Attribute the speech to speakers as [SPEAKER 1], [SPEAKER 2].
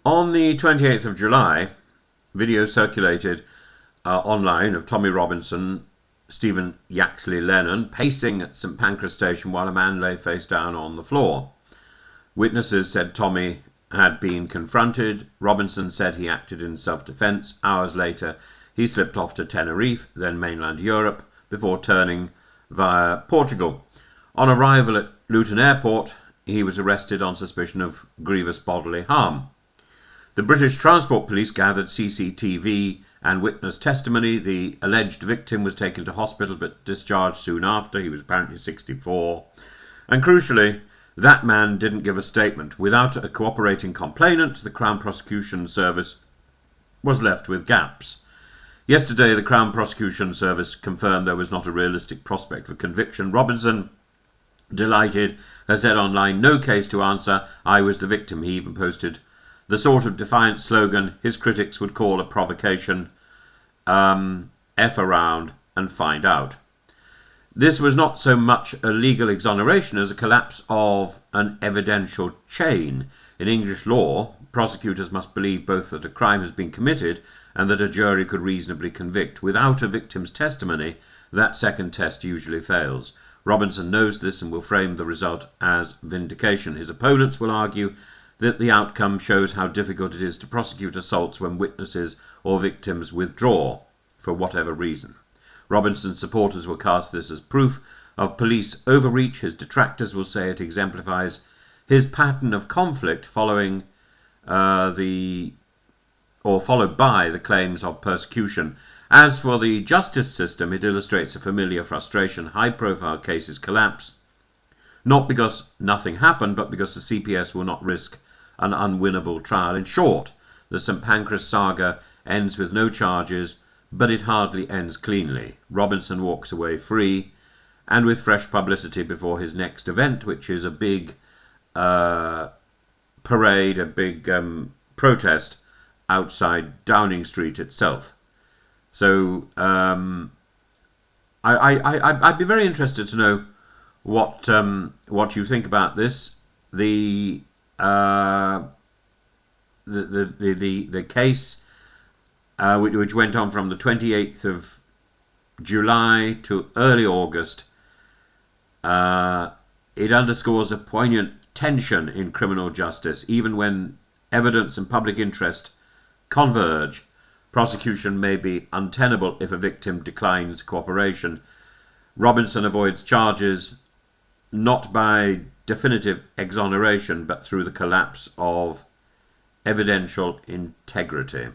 [SPEAKER 1] On the 28th of July, video circulated online of Tommy Robinson, Stephen Yaxley Lennon, pacing at St Pancras station while a man lay face down on the floor. Witnesses said Tommy had been confronted. Robinson said he acted in self-defence. Hours later, he slipped off to Tenerife, then mainland Europe, before turning via Portugal. On arrival at Luton Airport, he was arrested on suspicion of grievous bodily harm. The British Transport Police gathered CCTV and witness testimony. The alleged victim was taken to hospital but discharged soon after. He was apparently 64. And crucially, that man didn't give a statement. Without a cooperating complainant, the Crown Prosecution Service was left with gaps. Yesterday, the Crown Prosecution Service confirmed there was not a realistic prospect for conviction. Robinson, delighted, has said online, "No case to answer. I was the victim." He even posted the sort of defiant slogan his critics would call a provocation, F around and find out. This was not so much a legal exoneration as a collapse of an evidential chain. In English law, prosecutors must believe both that a crime has been committed and that a jury could reasonably convict. Without a victim's testimony, that second test usually fails. Robinson knows this and will frame the result as vindication. His opponents will argue that the outcome shows how difficult it is to prosecute assaults when witnesses or victims withdraw for whatever reason. Robinson's supporters will cast this as proof of police overreach. His detractors will say it exemplifies his pattern of conflict followed by the claims of persecution. As for the justice system, it illustrates a familiar frustration. High-profile cases collapse, not because nothing happened, but because the CPS will not risk an unwinnable trial. In short, the St Pancras saga ends with no charges, but it hardly ends cleanly. Robinson walks away free and with fresh publicity before his next event, which is a big parade, a big protest outside Downing Street itself. So I'd be very interested to know what you think about this. The case, which went on from the 28th of July to early August, it underscores a poignant tension in criminal justice. Even when evidence and public interest converge, prosecution may be untenable if a victim declines cooperation. Robinson avoids charges not by definitive exoneration, but through the collapse of evidential integrity.